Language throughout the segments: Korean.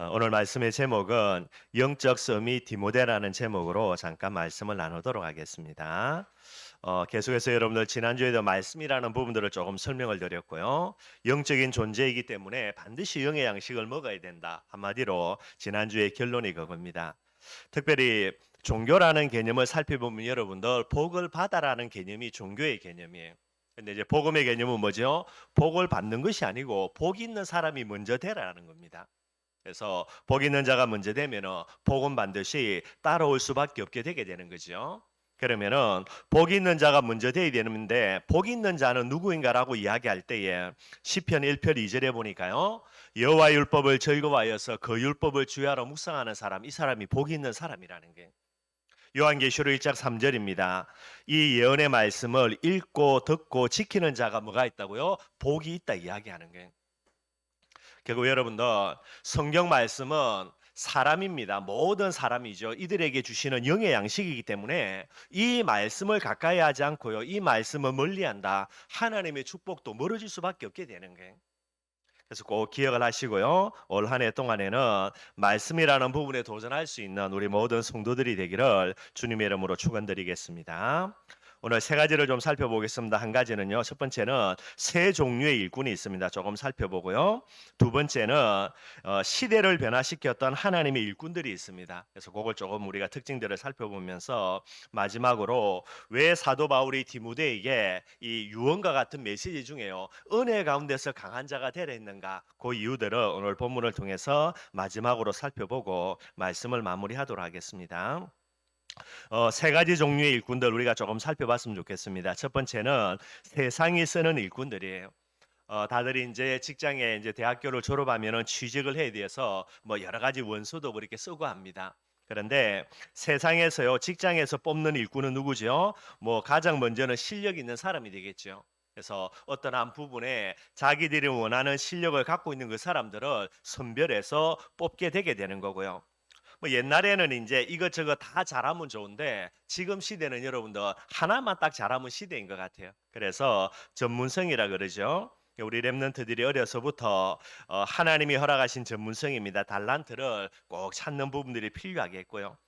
오늘 말씀의 제목은 영적 서밋 디모데라는 제목으로 잠깐 말씀을 나누도록 하겠습니다. 계속해서 여러분들 지난주에도 말씀이라는 부분들을 조금 설명을 드렸고요. 영적인 존재이기 때문에 반드시 영의 양식을 먹어야 된다. 한마디로 지난주의 결론이 그겁니다. 특별히 종교라는 개념을 살펴보면 여러분들 복을 받아라는 개념이 종교의 개념이에요. 근데 이제 복음의 개념은 뭐죠? 복을 받는 것이 아니고 복 있는 사람이 먼저 되라는 겁니다. 그래서 복 있는 자가 먼저 되면은 복은 반드시 따라올 수밖에 없게 되게 되는 거죠. 그러면은 복 있는 자가 먼저 돼야 되는데 복 있는 자는 누구인가라고 이야기할 때에 시편 1편 2절에 보니까요. 여호와 율법을 즐거워하여서 그 율법을 주야로 묵상하는 사람, 이 사람이 복 있는 사람이라는 게. 요한계시록 1장 3절입니다. 이 예언의 말씀을 읽고 듣고 지키는 자가 뭐가 있다고요? 복이 있다 이야기하는 거예요. 결국 여러분들 성경 말씀은 사람입니다. 모든 사람이죠. 이들에게 주시는 영의 양식이기 때문에 이 말씀을 가까이 하지 않고요. 이 말씀을 멀리한다. 하나님의 축복도 멀어질 수밖에 없게 되는 거예요. 그래서 꼭 기억을 하시고요. 올 한 해 동안에는 말씀이라는 부분에 도전할 수 있는 우리 모든 성도들이 되기를 주님의 이름으로 축원드리겠습니다. 오늘 세 가지를 좀 살펴보겠습니다. 한 가지는요. 첫 번째는 세 종류의 일꾼이 있습니다. 조금 살펴보고요. 두 번째는 시대를 변화시켰던 하나님의 일꾼들이 있습니다. 그래서 그걸 조금 우리가 특징들을 살펴보면서 마지막으로 왜 사도 바울이 디모데에게 이 유언과 같은 메시지 중에요. 은혜 가운데서 강한 자가 되려 했는가? 그 이유들을 오늘 본문을 통해서 마지막으로 살펴보고 말씀을 마무리하도록 하겠습니다. 세 가지 종류의 일꾼들 우리가 조금 살펴봤으면 좋겠습니다. 첫 번째는 세상이 쓰는 일꾼들이에요. 다들 이제 직장에 이제 대학교를 졸업하면은 취직을 해야 돼서 뭐 여러 가지 원서도 그렇게 쓰고 합니다. 그런데 세상에서요, 직장에서 뽑는 일꾼은 누구죠? 뭐 가장 먼저는 실력 있는 사람이 되겠죠. 그래서 어떤 한 부분에 자기들이 원하는 실력을 갖고 있는 그 사람들을 선별해서 뽑게 되게 되는 거고요. 뭐 옛날에는 이제 이것저것 다 잘하면 좋은데 지금 시대는 여러분들 하나만 딱 잘하면 시대인 것 같아요. 그래서 전문성이라 그러죠. 우리 랩런트들이 어려서부터 하나님이 허락하신 전문성입니다. 달란트를 꼭 찾는 부분들이 필요하겠고요.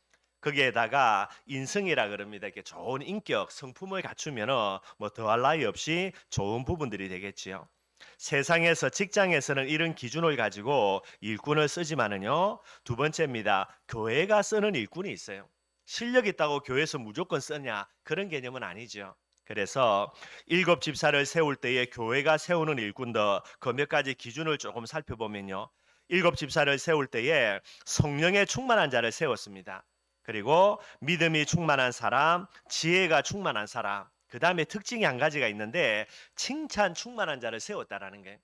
거기에다가 인성이라 그럽니다. 이렇게 좋은 인격, 성품을 갖추면은 뭐 더할 나위 없이 좋은 부분들이 되겠지요. 세상에서 직장에서는 이런 기준을 가지고 일꾼을 쓰지만은요. 두 번째입니다. 교회가 쓰는 일꾼이 있어요. 실력 있다고 교회에서 무조건 쓰냐? 그런 개념은 아니죠. 그래서 일곱 집사를 세울 때에 교회가 세우는 일꾼도 그 몇 가지 기준을 조금 살펴보면요. 일곱 집사를 세울 때에 성령에 충만한 자를 세웠습니다. 그리고 믿음이 충만한 사람, 지혜가 충만한 사람, 그 다음에 특징이 한 가지가 있는데 칭찬 충만한 자를 세웠다라는 게.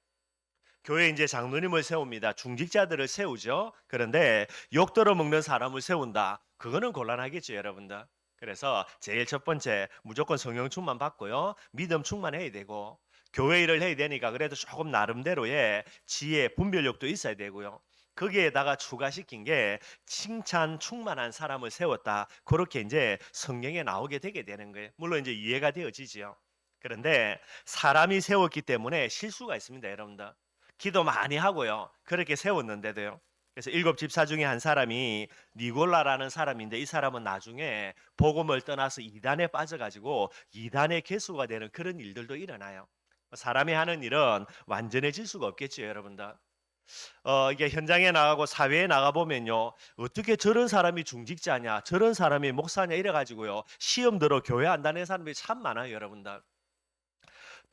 교회 이제 장로님을 세웁니다. 중직자들을 세우죠. 그런데 욕 들어먹는 사람을 세운다. 그거는 곤란하겠죠, 여러분들. 그래서 제일 첫 번째 무조건 성령 충만 받고요. 믿음 충만해야 되고 교회 일을 해야 되니까 그래도 조금 나름대로의 지혜, 분별력도 있어야 되고요. 거기에다가 추가시킨 게 칭찬 충만한 사람을 세웠다. 그렇게 이제 성경에 나오게 되게 되는 거예요. 물론 이제 이해가 되어지지요. 그런데 사람이 세웠기 때문에 실수가 있습니다, 여러분들. 기도 많이 하고요. 그렇게 세웠는데도요. 그래서 일곱 집사 중에 한 사람이 니골라라는 사람인데 이 사람은 나중에 복음을 떠나서 이단에 빠져가지고 이단의 개수가 되는 그런 일들도 일어나요. 사람이 하는 일은 완전해질 수가 없겠죠, 여러분들. 이게 현장에 나가고 사회에 나가 보면요, 어떻게 저런 사람이 중직자냐, 저런 사람이 목사냐 이래가지고요, 시험 들어 교회 안 다니는 사람들이 참 많아요, 여러분들.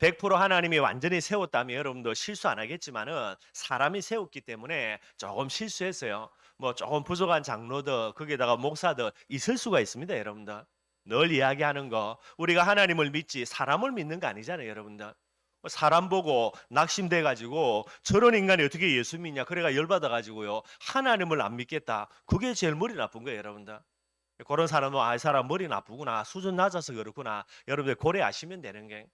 100% 하나님이 완전히 세웠다면 여러분도 실수 안 하겠지만은 사람이 세웠기 때문에 조금 실수했어요. 뭐 조금 부족한 장로들, 거기에다가 목사들 있을 수가 있습니다, 여러분들. 늘 이야기하는 거, 우리가 하나님을 믿지 사람을 믿는 거 아니잖아요, 여러분들. 사람 보고 낙심돼 가지고 저런 인간이 어떻게 예수 믿냐 그래가 열받아 가지고요 하나님을 안 믿겠다. 그게 제일 머리 나쁜 거예요, 여러분들. 그런 사람은 이 사람 머리 나쁘구나, 수준 낮아서 그렇구나, 여러분들 고려하시면 되는 게.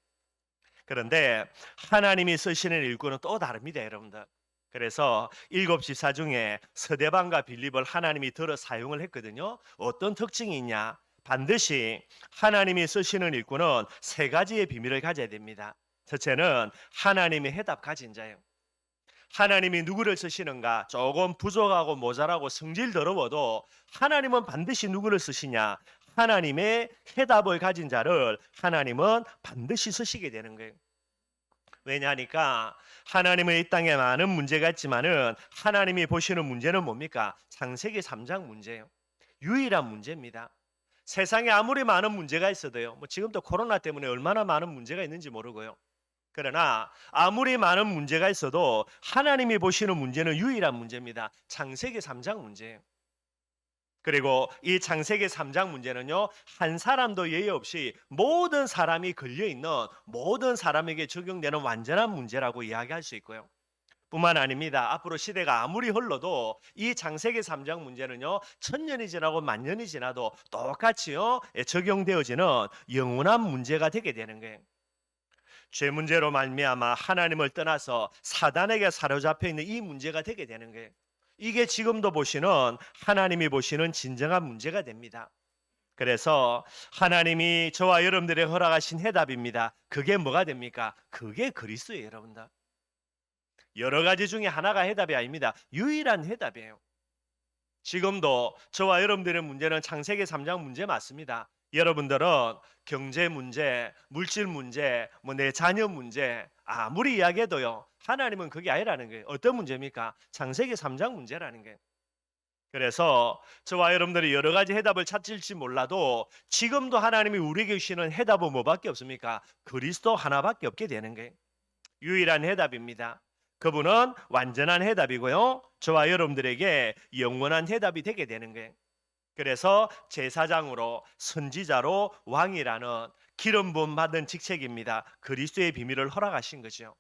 그런데 하나님이 쓰시는 일꾼은 또 다릅니다, 여러분들. 그래서 일곱 지사 중에 서대방과 빌립을 하나님이 들어 사용을 했거든요. 어떤 특징이 있냐? 반드시 하나님이 쓰시는 일꾼은 세 가지의 비밀을 가져야 됩니다. 첫째는 하나님의 해답 가진 자예요. 하나님이 누구를 쓰시는가? 조금 부족하고 모자라고 성질 더러워도 하나님은 반드시 누구를 쓰시냐? 하나님의 해답을 가진 자를 하나님은 반드시 쓰시게 되는 거예요. 왜냐하니까 하나님은 이 땅에 많은 문제가 있지만은 하나님이 보시는 문제는 뭡니까? 창세기 3장 문제예요. 유일한 문제입니다. 세상에 아무리 많은 문제가 있어도요. 뭐 지금도 코로나 때문에 얼마나 많은 문제가 있는지 모르고요. 그러나 아무리 많은 문제가 있어도 하나님이 보시는 문제는 유일한 문제입니다. 창세기 3장 문제예요. 그리고 이 창세기 3장 문제는요, 한 사람도 예외 없이 모든 사람이 걸려있는 모든 사람에게 적용되는 완전한 문제라고 이야기할 수 있고요. 뿐만 아닙니다. 앞으로 시대가 아무리 흘러도 이 창세기 3장 문제는요, 천년이 지나고 만년이 지나도 똑같이요, 적용되어지는 영원한 문제가 되게 되는 거예요. 죄 문제로 말미암아 하나님을 떠나서 사단에게 사로잡혀 있는 이 문제가 되게 되는 거예요. 이게 지금도 보시는 하나님이 보시는 진정한 문제가 됩니다. 그래서 하나님이 저와 여러분들의 허락하신 해답입니다. 그게 뭐가 됩니까? 그게 그리스도예요, 여러분들. 여러 가지 중에 하나가 해답이 아닙니다. 유일한 해답이에요. 지금도 저와 여러분들의 문제는 창세기 3장 문제 맞습니다. 여러분들은 경제 문제, 물질 문제, 뭐 내 자녀 문제 아무리 이야기해도요. 하나님은 그게 아니라는 거예요. 어떤 문제입니까? 창세기 3장 문제라는 거예요. 그래서 저와 여러분들이 여러 가지 해답을 찾을지 몰라도 지금도 하나님이 우리에게 주시는 해답은 뭐밖에 없습니까? 그리스도 하나밖에 없게 되는 거예요. 유일한 해답입니다. 그분은 완전한 해답이고요. 저와 여러분들에게 영원한 해답이 되게 되는 거예요. 그래서 제사장으로 선지자로 왕이라는 기름 부음 받은 직책입니다. 그리스도의 비밀을 허락하신 거죠.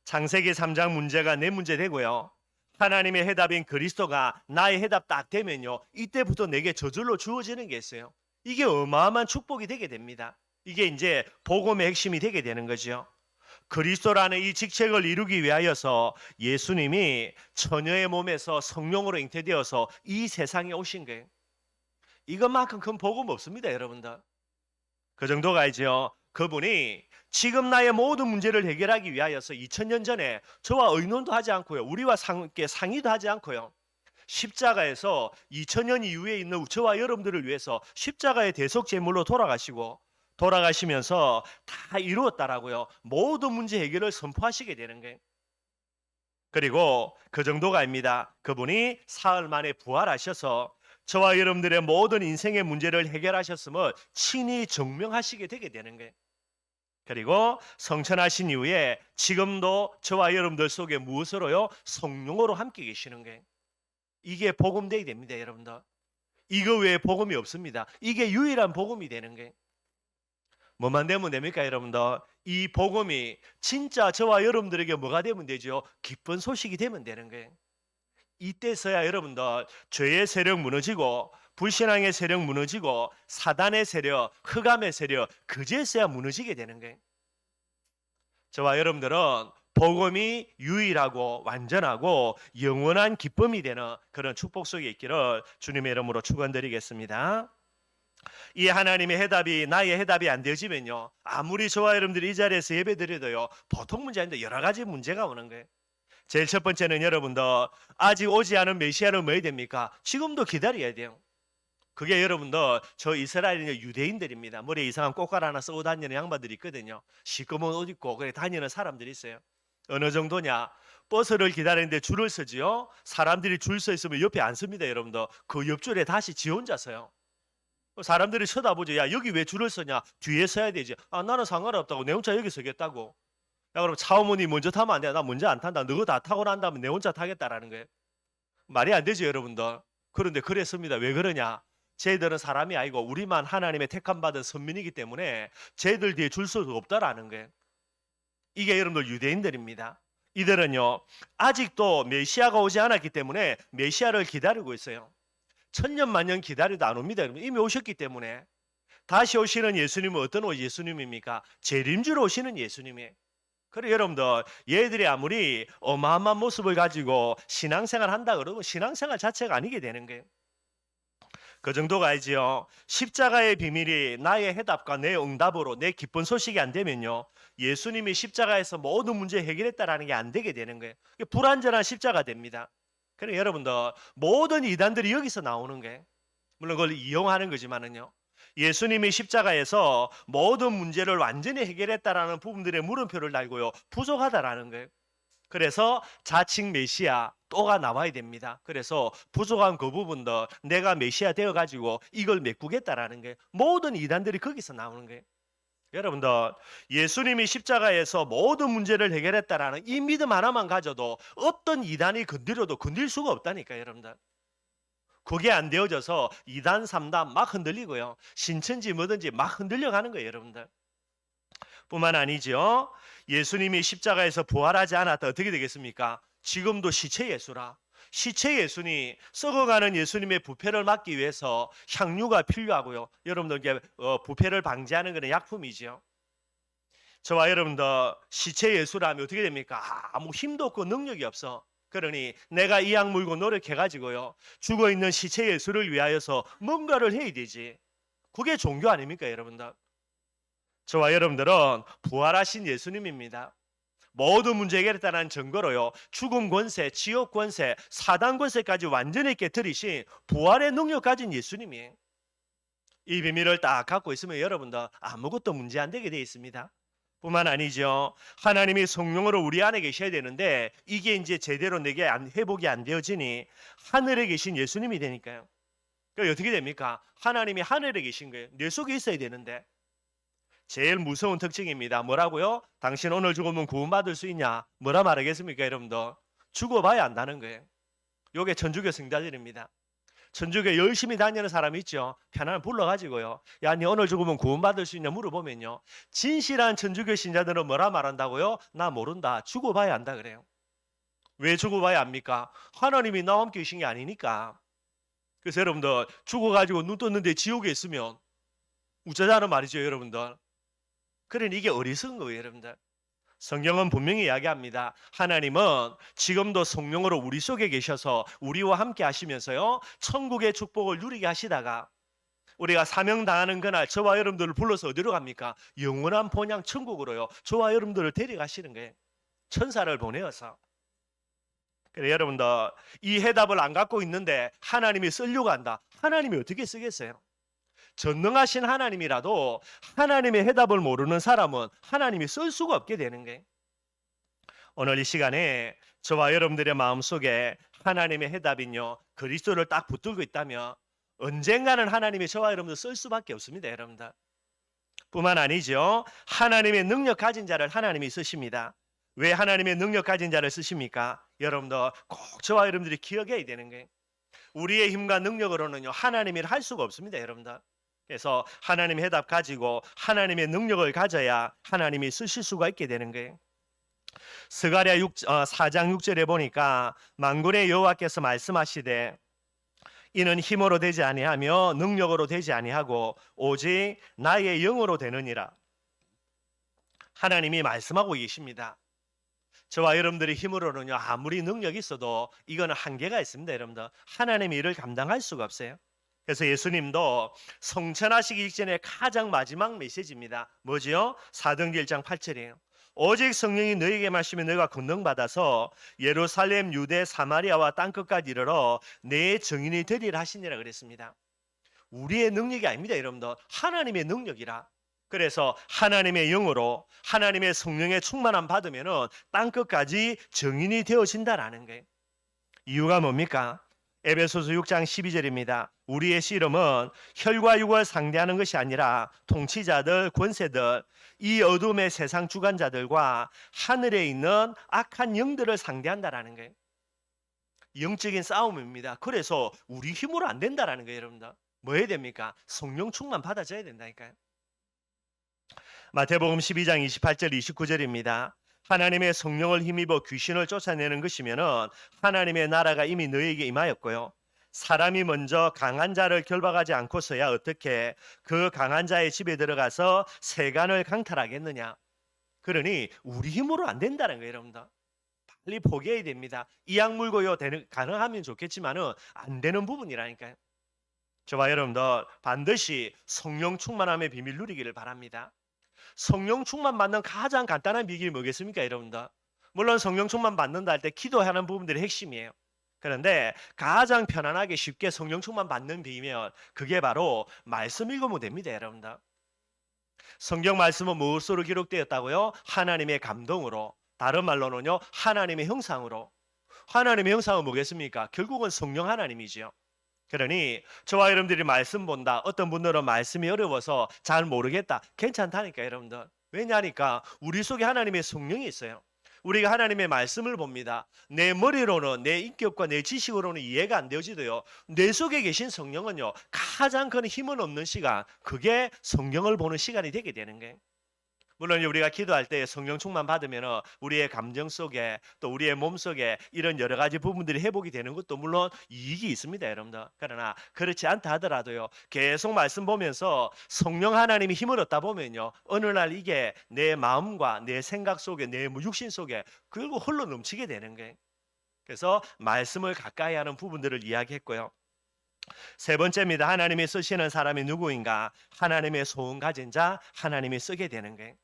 창세기 3장 문제가 내 문제 되고요. 하나님의 해답인 그리스도가 나의 해답 딱 되면요. 이때부터 내게 저절로 주어지는 게 있어요. 이게 어마어마한 축복이 되게 됩니다. 이게 이제 복음의 핵심이 되게 되는 거죠. 그리스도라는 이 직책을 이루기 위하여서 예수님이 처녀의 몸에서 성령으로 잉태되어서 이 세상에 오신 거예요. 이것만큼 큰 복음 없습니다, 여러분들. 그 정도가 아니죠. 그분이 지금 나의 모든 문제를 해결하기 위하여서 2000년 전에 저와 의논도 하지 않고요. 우리와 상의도 하지 않고요. 십자가에서 2000년 이후에 있는 저와 여러분들을 위해서 십자가의 대속 제물로 돌아가시면서 다 이루었다라고요. 모든 문제 해결을 선포하시게 되는 거예요. 그리고 그 정도가 아닙니다. 그분이 사흘 만에 부활하셔서 저와 여러분들의 모든 인생의 문제를 해결하셨음을 친히 증명하시게 되게 되는 거예요. 그리고 성천하신 이후에 지금도 저와 여러분들 속에 무엇으로요? 성령으로 함께 계시는 거예요. 이게 복음되이 됩니다, 여러분들. 이거 외에 복음이 없습니다. 이게 유일한 복음이 되는 거예요. 뭐만 되면 됩니까, 여러분들? 이 복음이 진짜 저와 여러분들에게 뭐가 되면 되죠? 기쁜 소식이 되면 되는 거예요. 이때서야 여러분들 죄의 세력 무너지고 불신앙의 세력 무너지고 사단의 세력, 흑암의 세력 그제서야 무너지게 되는 거예요. 저와 여러분들은 복음이 유일하고 완전하고 영원한 기쁨이 되는 그런 축복 속에 있기를 주님의 이름으로 축원드리겠습니다. 이 하나님의 해답이 나의 해답이 안 되어지면요, 아무리 저와 여러분들이 이 자리에서 예배드려도요, 보통 문제 아닌데 여러 가지 문제가 오는 거예요. 제일 첫 번째는 여러분들 아직 오지 않은 메시아를 뭐 해야 됩니까? 지금도 기다려야 돼요. 그게 여러분들 저 이스라엘의 유대인들입니다. 머리에 이상한 꽃갈 하나 쓰고 다니는 양반들이 있거든요. 시꺼먼 옷 입고 그래 다니는 사람들이 있어요. 어느 정도냐? 버스를 기다리는데 줄을 서지요. 사람들이 줄 서 있으면 옆에 안 섭니다, 여러분들. 그 옆줄에 다시 지 혼자 서요. 사람들이 쳐다보죠. 야, 여기 왜 줄을 서냐? 뒤에 서야 되지. 아, 나는 상관없다고. 내 혼자 여기 서겠다고. 야, 그럼 차 어머니 먼저 타면 안 돼. 나 먼저 안 탄다. 너가 다 타고 난 다음에 내 혼자 타겠다라는 거예요. 말이 안 되죠, 여러분들. 그런데 그랬습니다. 왜 그러냐? 쟤들은 사람이 아니고 우리만 하나님의 택함받은 선민이기 때문에 쟤들 뒤에 줄 수도 없다라는 거예요. 이게 여러분들 유대인들입니다. 이들은요, 아직도 메시아가 오지 않았기 때문에 메시아를 기다리고 있어요. 천년 만년 기다려도 안 옵니다. 이미 오셨기 때문에. 다시 오시는 예수님은 어떤 예수님입니까? 재림주로 오시는 예수님이에요. 그래 여러분들, 얘들이 아무리 어마어마한 모습을 가지고 신앙생활 한다 그러면 신앙생활 자체가 아니게 되는 거예요. 그 정도가 아니지요. 십자가의 비밀이 나의 해답과 내 응답으로 내 기쁜 소식이 안 되면요. 예수님이 십자가에서 모든 문제 해결했다라는 게 안 되게 되는 거예요. 이게 불완전한 십자가 됩니다. 그래 여러분들 모든 이단들이 여기서 나오는 게 물론 그걸 이용하는 거지만은요. 예수님이 십자가에서 모든 문제를 완전히 해결했다라는 부분들의 물음표를 달고요. 부족하다라는 거예요. 그래서 자칭 메시아 또가 나와야 됩니다. 그래서 부족한 그 부분도 내가 메시아 되어가지고 이걸 메꾸겠다라는 게 모든 이단들이 거기서 나오는 거예요. 여러분들 예수님이 십자가에서 모든 문제를 해결했다라는 이 믿음 하나만 가져도 어떤 이단이 건드려도 건들 수가 없다니까 여러분들. 그게 안 되어져서 2단, 3단 막 흔들리고요. 신천지 뭐든지 막 흔들려가는 거예요 여러분들. 뿐만 아니죠. 예수님이 십자가에서 부활하지 않았다 어떻게 되겠습니까? 지금도 시체 예수라. 시체 예수니 썩어가는 예수님의 부패를 막기 위해서 향유가 필요하고요. 여러분들 부패를 방지하는 것은 약품이죠. 저와 여러분들 시체 예수라면 어떻게 됩니까? 아무 힘도 없고 능력이 없어. 그러니 내가 이 약 물고 노력해가지고요. 죽어있는 시체 예수를 위하여서 뭔가를 해야 되지. 그게 종교 아닙니까 여러분들? 저와 여러분들은 부활하신 예수님입니다. 모든 문제 해결했다는 증거로요. 죽음 권세, 지옥 권세, 사단 권세까지 완전히 깨뜨리신 부활의 능력 가진 예수님이에요. 이 비밀을 딱 갖고 있으면 여러분들 아무것도 문제 안 되게 되어 있습니다. 뿐만 아니죠. 하나님이 성령으로 우리 안에 계셔야 되는데 이게 이제 제대로 내게 회복이 안 되어지니 하늘에 계신 예수님이 되니까요. 그러니까 어떻게 됩니까? 하나님이 하늘에 계신 거예요. 내 속에 있어야 되는데 제일 무서운 특징입니다. 뭐라고요? 당신 오늘 죽으면 구원받을 수 있냐? 뭐라 말하겠습니까 여러분들? 죽어봐야 안다는 거예요. 요게 천주교 성자들입니다. 천주교 열심히 다니는 사람 있죠. 편안히 불러가지고요. 야, 니 오늘 죽으면 구원받을 수 있냐 물어보면요. 진실한 천주교 신자들은 뭐라 말한다고요? 나 모른다. 죽어봐야 안다 그래요. 왜 죽어봐야 압니까? 하나님이 나와 함께 계신 게 아니니까. 그래서 여러분들 죽어가지고 눈 떴는데 지옥에 있으면 우짜자는 말이죠 여러분들. 그러니 이게 어리석은 거예요 여러분들. 성경은 분명히 이야기합니다. 하나님은 지금도 성령으로 우리 속에 계셔서 우리와 함께 하시면서요. 천국의 축복을 누리게 하시다가 우리가 사명당하는 그날 저와 여러분들을 불러서 어디로 갑니까? 영원한 본향 천국으로요. 저와 여러분들을 데려가시는 거예요. 천사를 보내어서. 그래 여러분들 이 해답을 안 갖고 있는데 하나님이 쓰려고 한다. 하나님이 어떻게 쓰겠어요? 전능하신 하나님이라도 하나님의 해답을 모르는 사람은 하나님이 쓸 수가 없게 되는 거예요. 오늘 이 시간에 저와 여러분들의 마음속에 하나님의 해답인요 그리스도를 딱 붙들고 있다면 언젠가는 하나님이 저와 여러분들 쓸 수밖에 없습니다 여러분들. 뿐만 아니죠. 하나님의 능력 가진 자를 하나님이 쓰십니다. 왜 하나님의 능력 가진 자를 쓰십니까? 여러분들 꼭 저와 여러분들이 기억해야 되는 거예요. 우리의 힘과 능력으로는요 하나님이 할 수가 없습니다 여러분들. 그래서 하나님의 해답 가지고 하나님의 능력을 가져야 하나님이 쓰실 수가 있게 되는 거예요. 스가랴 4장 6절에 보니까 만군의 여호와께서 말씀하시되 이는 힘으로 되지 아니하며 능력으로 되지 아니하고 오직 나의 영으로 되느니라. 하나님이 말씀하고 계십니다. 저와 여러분들의 힘으로는요 아무리 능력이 있어도 이거는 한계가 있습니다 여러분들. 하나님의 일을 감당할 수가 없어요. 그래서 예수님도 성천하시기 직전에 가장 마지막 메시지입니다. 뭐지요? 사도행전 1장 8절이에요. 오직 성령이 너희에게 마시면 너희가 권능받아서 예루살렘, 유대, 사마리아와 땅끝까지 이르러 내 증인이 되리라 하시니라 그랬습니다. 우리의 능력이 아닙니다 여러분들. 하나님의 능력이라. 그래서 하나님의 영으로 하나님의 성령의 충만함 받으면 땅끝까지 증인이 되어진다라는 거예요. 이유가 뭡니까? 에베소서 6장 12절입니다. 우리의 씨름은 혈과 육을 상대하는 것이 아니라 통치자들, 권세들, 이 어둠의 세상 주관자들과 하늘에 있는 악한 영들을 상대한다라는 거예요. 영적인 싸움입니다. 그래서 우리 힘으로 안 된다라는 거예요 여러분들. 뭐 해야 됩니까? 성령 충만 받아줘야 된다니까요. 마태복음 12장 28절 29절입니다. 하나님의 성령을 힘입어 귀신을 쫓아내는 것이면은 하나님의 나라가 이미 너희에게 임하였고요. 사람이 먼저 강한 자를 결박하지 않고서야 어떻게 그 강한 자의 집에 들어가서 세간을 강탈하겠느냐. 그러니 우리 힘으로 안 된다는 거예요 여러분들. 빨리 포기해야 됩니다. 이 약 물고요 가능하면 좋겠지만은 안 되는 부분이라니까요. 저와 여러분들 반드시 성령 충만함의 비밀 누리기를 바랍니다. 성령 충만 받는 가장 간단한 비결이 뭐겠습니까, 여러분들? 물론 성령 충만 받는다 할 때 기도하는 부분들이 핵심이에요. 그런데 가장 편안하게 쉽게 성령 충만 받는 비밀, 그게 바로 말씀 읽으면 됩니다, 여러분들. 성경 말씀은 무엇으로 기록되었다고요? 하나님의 감동으로. 다른 말로는요, 하나님의 형상으로. 하나님의 형상은 뭐겠습니까? 결국은 성령 하나님이지요. 그러니 저와 여러분들이 말씀 본다. 어떤 분들은 말씀이 어려워서 잘 모르겠다. 괜찮다니까 여러분들. 왜냐하니까 우리 속에 하나님의 성령이 있어요. 우리가 하나님의 말씀을 봅니다. 내 머리로는 내 인격과 내 지식으로는 이해가 안 되어지도요. 내 속에 계신 성령은요. 가장 큰 힘은 없는 시간. 그게 성령을 보는 시간이 되게 되는 거예요. 물론 우리가 기도할 때 성령 충만 받으면 우리의 감정 속에 또 우리의 몸 속에 이런 여러 가지 부분들이 회복이 되는 것도 물론 이익이 있습니다, 여러분들. 그러나 그렇지 않다 하더라도요. 계속 말씀 보면서 성령 하나님이 힘을 얻다 보면요. 어느 날 이게 내 마음과 내 생각 속에 내 육신 속에 결국 흘러 넘치게 되는 거예요. 그래서 말씀을 가까이 하는 부분들을 이야기했고요. 세 번째입니다. 하나님이 쓰시는 사람이 누구인가? 하나님의 소원 가진 자, 하나님이 쓰게 되는 거예요.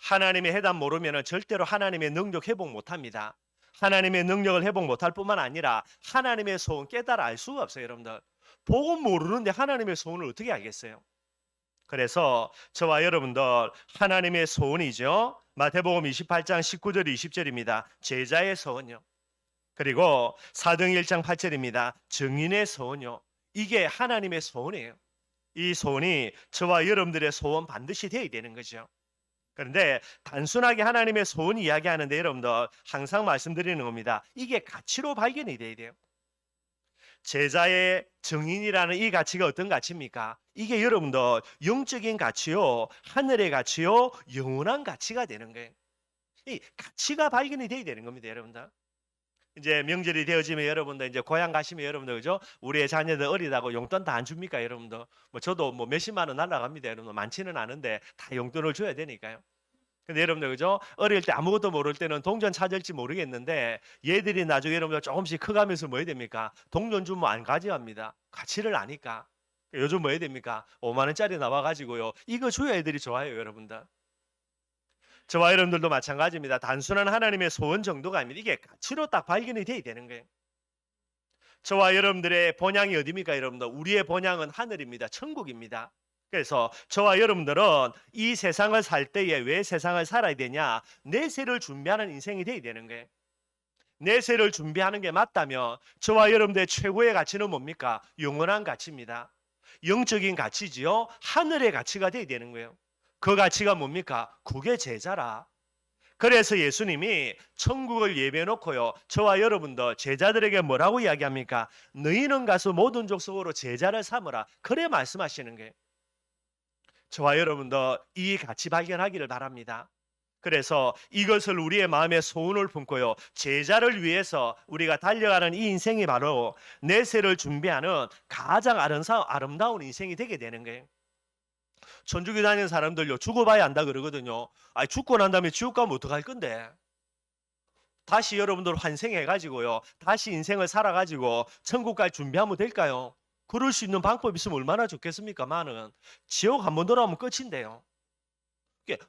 하나님의 해답 모르면 절대로 하나님의 능력 회복 못합니다. 하나님의 능력을 회복 못할 뿐만 아니라 하나님의 소원 깨달아 알 수가 없어요, 여러분들. 복음 모르는데 하나님의 소원을 어떻게 알겠어요? 그래서 저와 여러분들 하나님의 소원이죠. 마태복음 28장 19절 20절입니다. 제자의 소원요. 그리고 사도행 1장 8절입니다. 증인의 소원요. 이게 하나님의 소원이에요. 이 소원이 저와 여러분들의 소원 반드시 되어야 되는 거죠. 그런데 단순하게 하나님의 소원 이야기하는데 여러분들 항상 말씀드리는 겁니다. 이게 가치로 발견이 돼야 돼요. 제자의 증인이라는 이 가치가 어떤 가치입니까? 이게 여러분들 영적인 가치요, 하늘의 가치요, 영원한 가치가 되는 거예요. 이 가치가 발견이 돼야 되는 겁니다, 여러분들. 이제 명절이 되어지면 여러분들 이제 고향 가시면 여러분들 그죠? 우리의 자녀들 어리다고 용돈 다 안 줍니까, 여러분들? 뭐 저도 뭐 몇십만 원 날라갑니다, 여러분. 많지는 않은데 다 용돈을 줘야 되니까요. 근데 여러분들 그죠? 어릴 때 아무것도 모를 때는 동전 찾을지 모르겠는데 얘들이 나중에 여러분들 조금씩 커가면서 뭐 해야 됩니까? 동전 주면 안 가져갑니다. 가치를 아니까. 요즘 뭐 해야 됩니까? 5만 원짜리 나와가지고요. 이거 줘야 애들이 좋아요, 여러분들. 저와 여러분들도 마찬가지입니다. 단순한 하나님의 소원 정도가 아닙니다. 이게 가치로 딱 발견이 돼야 되는 거예요. 저와 여러분들의 본향이 어디입니까, 여러분들? 우리의 본향은 하늘입니다. 천국입니다. 그래서 저와 여러분들은 이 세상을 살 때에 왜 세상을 살아야 되냐? 내세를 준비하는 인생이 돼야 되는 거예요. 내세를 준비하는 게 맞다면 저와 여러분들의 최고의 가치는 뭡니까? 영원한 가치입니다. 영적인 가치지요. 하늘의 가치가 돼야 되는 거예요. 그 가치가 뭡니까? 그게 제자라. 그래서 예수님이 천국을 예배해 놓고요. 저와 여러분도 제자들에게 뭐라고 이야기합니까? 너희는 가서 모든 족속으로 제자를 삼으라. 그래 말씀하시는 거예요. 저와 여러분도 이 가치 발견하기를 바랍니다. 그래서 이것을 우리의 마음에 소원을 품고요. 제자를 위해서 우리가 달려가는 이 인생이 바로 내세를 준비하는 가장 아름다운 인생이 되게 되는 거예요. 천주교 다니는 사람들요. 죽어봐야 안다 그러거든요. 아니 죽고 난 다음에 지옥 가면 어떡할 건데? 다시 여러분들 환생해가지고요. 다시 인생을 살아가지고 천국 갈 준비하면 될까요? 그럴 수 있는 방법이 있으면 얼마나 좋겠습니까? 많은 지옥 한 번 돌아오면 끝인데요.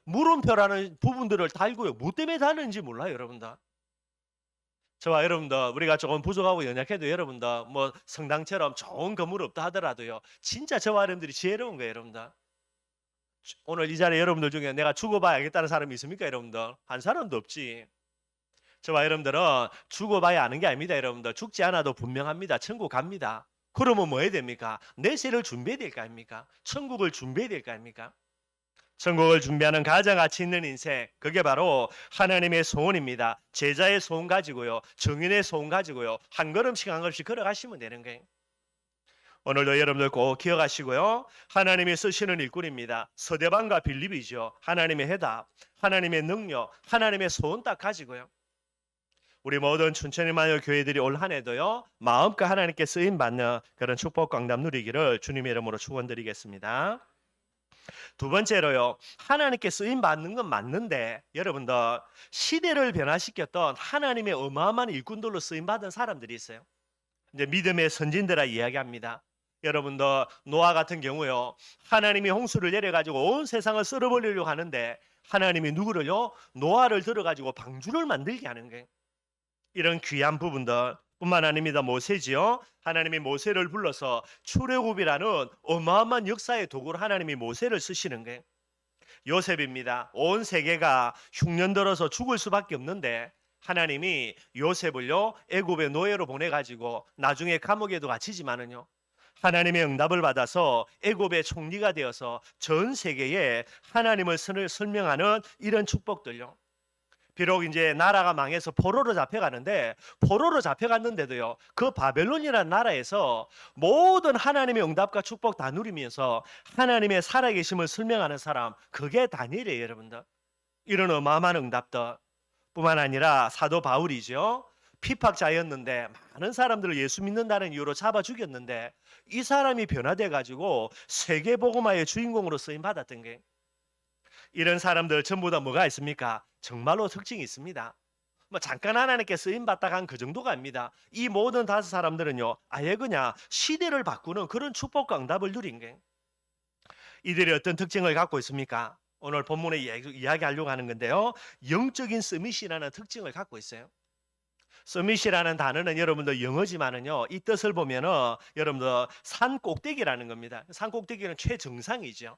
물음표라는 부분들을 달고요. 뭐 때문에 다는지 몰라요, 여러분들. 저와 여러분들 우리가 조금 부족하고 연약해도 여러분들 뭐 성당처럼 좋은 건물 없다 하더라도요. 진짜 저와 여러분들이 지혜로운 거예요, 여러분들. 오늘 이 자리에 여러분들 중에 내가 죽어봐야겠다는 사람이 있습니까, 여러분들? 한 사람도 없지. 저와 여러분들은 죽어봐야 아는 게 아닙니다, 여러분들. 죽지 않아도 분명합니다. 천국 갑니다. 그러면 뭐 해야 됩니까? 내세를 준비해야 될 거 아닙니까? 천국을 준비해야 될 거 아닙니까? 천국을 준비하는 가장 가치 있는 인생, 그게 바로 하나님의 소원입니다. 제자의 소원 가지고요, 증인의 소원 가지고요, 한 걸음씩 한 걸음씩 걸어가시면 되는 거예요. 오늘도 여러분들 꼭 기억하시고요. 하나님이 쓰시는 일꾼입니다. 서대방과 빌립이죠. 하나님의 해답, 하나님의 능력, 하나님의 소원 딱 가지고요. 우리 모든 춘천이마을 교회들이 올 한 해도요. 마음껏 하나님께 쓰임 받는 그런 축복 광담 누리기를 주님의 이름으로 축원드리겠습니다. 두 번째로요. 하나님께 쓰임 받는 건 맞는데 여러분들 시대를 변화시켰던 하나님의 어마어마한 일꾼들로 쓰임 받은 사람들이 있어요. 이제 믿음의 선진들아 이야기합니다. 여러분들 노아 같은 경우요. 하나님이 홍수를 내려가지고 온 세상을 썰어버리려고 하는데 하나님이 누구를요? 노아를 들어가지고 방주를 만들게 하는 거예요. 이런 귀한 부분들 뿐만 아닙니다. 모세지요. 하나님이 모세를 불러서 출애굽이라는 어마어마한 역사의 도구로 하나님이 모세를 쓰시는 거예요. 요셉입니다. 온 세계가 흉년 들어서 죽을 수밖에 없는데 하나님이 요셉을요 애굽의 노예로 보내가지고 나중에 감옥에도 갇히지만은요 하나님의 응답을 받아서 애굽의 총리가 되어서 전 세계에 하나님을 설명하는 이런 축복들요. 비록 이제 나라가 망해서 포로로 잡혀가는데 포로로 잡혀갔는데도요 그 바벨론이라는 나라에서 모든 하나님의 응답과 축복 다 누리면서 하나님의 살아계심을 설명하는 사람, 그게 다니엘이에요. 여러분들, 이런 어마어마한 응답들 뿐만 아니라 사도 바울이죠. 피박자였는데 많은 사람들을 예수 믿는다는 이유로 잡아 죽였는데 이 사람이 변화돼 가지고 세계 복음화의 주인공으로 쓰임 받았던 게, 이런 사람들 전부 다 뭐가 있습니까? 정말로 특징이 있습니다. 뭐 잠깐 하나님께 쓰임 받다 간 그 정도가 아닙니다. 이 모든 다섯 사람들은요 아예 그냥 시대를 바꾸는 그런 축복과 응답을 누린 게, 이들이 어떤 특징을 갖고 있습니까? 오늘 본문에 이야기하려고 하는 건데요, 영적인 서밋이라는 특징을 갖고 있어요. 서밋이라는 단어는 여러분들 영어지만은요 이 뜻을 보면은 여러분들 산 꼭대기라는 겁니다. 산 꼭대기는 최정상이죠.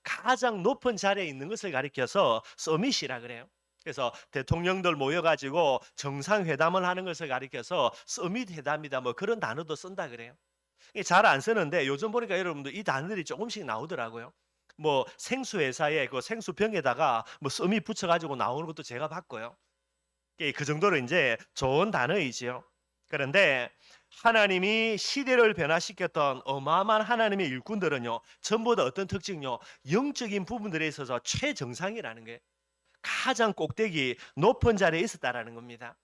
가장 높은 자리에 있는 것을 가리켜서 서밋이라 그래요. 그래서 대통령들 모여가지고 정상회담을 하는 것을 가리켜서 서밋 회담이다 뭐 그런 단어도 쓴다 그래요. 잘 안 쓰는데 요즘 보니까 여러분들 이 단어들이 조금씩 나오더라고요. 뭐 생수회사에 그 생수병에다가 뭐 서밋 붙여가지고 나오는 것도 제가 봤고요. 그 정도로 이제 좋은 단어이지요. 그런데 하나님이 시대를 변화시켰던 어마어마한 하나님의 일꾼들은요 전부 다 어떤 특징요? 영적인 부분들에 있어서 최정상이라는 게, 가장 꼭대기 높은 자리에 있었다라는 겁니다.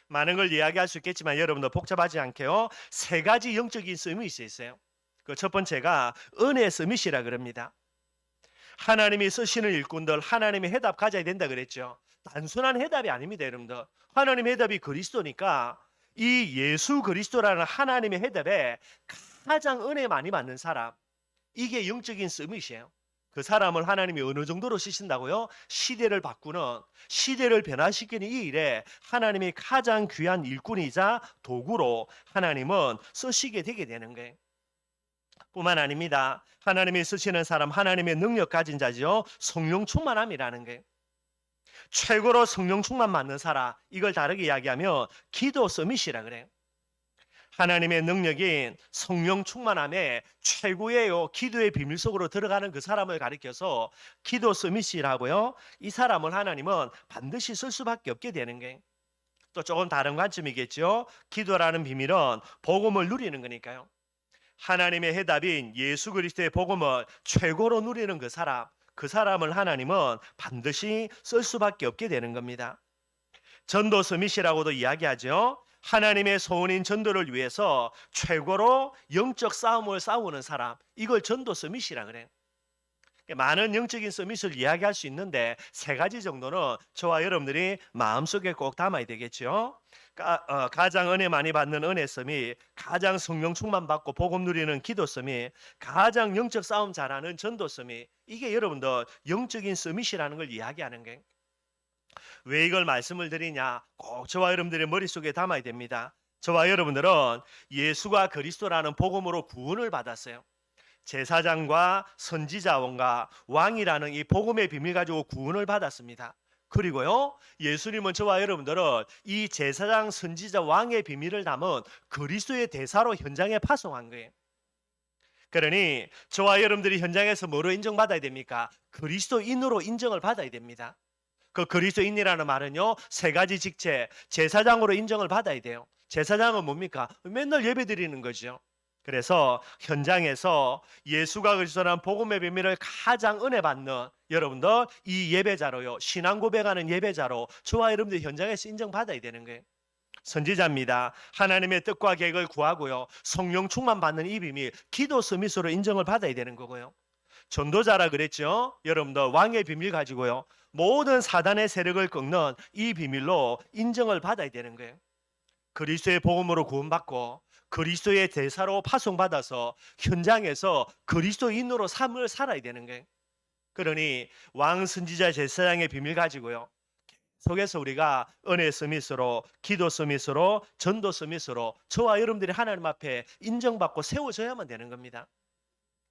많은 걸 이야기할 수 있겠지만 여러분들 복잡하지 않게요 세 가지 영적인 서밋이 있어요. 그 첫 번째가 은혜 서밋이라 그럽니다. 하나님이 쓰시는 일꾼들 하나님의 해답 가져야 된다 그랬죠. 단순한 해답이 아닙니다. 여러분들, 하나님의 해답이 그리스도니까 이 예수 그리스도라는 하나님의 해답에 가장 은혜 많이 받는 사람, 이게 영적인 서밋이에요. 그 사람을 하나님이 어느 정도로 쓰신다고요? 시대를 바꾸는, 시대를 변화시키는 이 일에 하나님이 가장 귀한 일꾼이자 도구로 하나님은 쓰시게 되게 되는 거예요. 뿐만 아닙니다. 하나님이 쓰시는 사람, 하나님의 능력 가진 자죠. 성령 충만함이라는 게, 최고로 성령 충만 받는 사람, 이걸 다르게 이야기하면 기도 서밋이라 그래요. 하나님의 능력인 성령 충만함에 최고의 기도의 비밀 속으로 들어가는 그 사람을 가리켜서 기도 서밋이라고요. 이 사람을 하나님은 반드시 쓸 수밖에 없게 되는 게, 또 조금 다른 관점이겠죠. 기도라는 비밀은 복음을 누리는 거니까요. 하나님의 해답인 예수 그리스도의 복음을 최고로 누리는 그 사람, 그 사람을 하나님은 반드시 쓸 수밖에 없게 되는 겁니다. 전도 서밋이라고도 이야기하죠. 하나님의 소원인 전도를 위해서 최고로 영적 싸움을 싸우는 사람, 이걸 전도 서밋이라 그래요. 많은 영적인 서밋을 이야기할 수 있는데 세 가지 정도는 저와 여러분들이 마음속에 꼭 담아야 되겠죠. 가장 은혜 많이 받는 은혜 서밋, 가장 성령 충만 받고 복음 누리는 기도 서밋, 가장 영적 싸움 잘하는 전도 서밋, 이게 여러분들 영적인 서밋이라는 걸 이야기하는 게, 왜 이걸 말씀을 드리냐, 꼭 저와 여러분들의 머릿속에 담아야 됩니다. 저와 여러분들은 예수가 그리스도라는 복음으로 구원을 받았어요. 제사장과 선지자원과 왕이라는 이 복음의 비밀 가지고 구원을 받았습니다. 그리고요 예수님은 저와 여러분들은 이 제사장, 선지자, 왕의 비밀을 담은 그리스도의 대사로 현장에 파송한 거예요. 그러니 저와 여러분들이 현장에서 뭐로 인정받아야 됩니까? 그리스도인으로 인정을 받아야 됩니다. 그 그리스도인이라는 말은요 세 가지 직책, 제사장으로 인정을 받아야 돼요. 제사장은 뭡니까? 맨날 예배 드리는 거죠. 그래서 현장에서 예수가 그리스도라는 복음의 비밀을 가장 은혜 받는 여러분들, 이 예배자로요, 신앙 고백하는 예배자로 저와 여러분들 현장에서 인정받아야 되는 거예요. 선지자입니다. 하나님의 뜻과 계획을 구하고요 성령 충만 받는 이 비밀, 기도 서밋으로 인정을 받아야 되는 거고요. 전도자라 그랬죠. 여러분들 왕의 비밀 가지고요 모든 사단의 세력을 꺾는 이 비밀로 인정을 받아야 되는 거예요. 그리스도의 복음으로 구원받고 그리스도의 대사로 파송받아서 현장에서 그리스도인으로 삶을 살아야 되는 거예요. 그러니 왕 선지자 제사장의 비밀 가지고요. 속에서 우리가 은혜 서밋으로, 기도 서밋으로, 전도 서밋으로 저와 여러분들이 하나님 앞에 인정받고 세워져야만 되는 겁니다.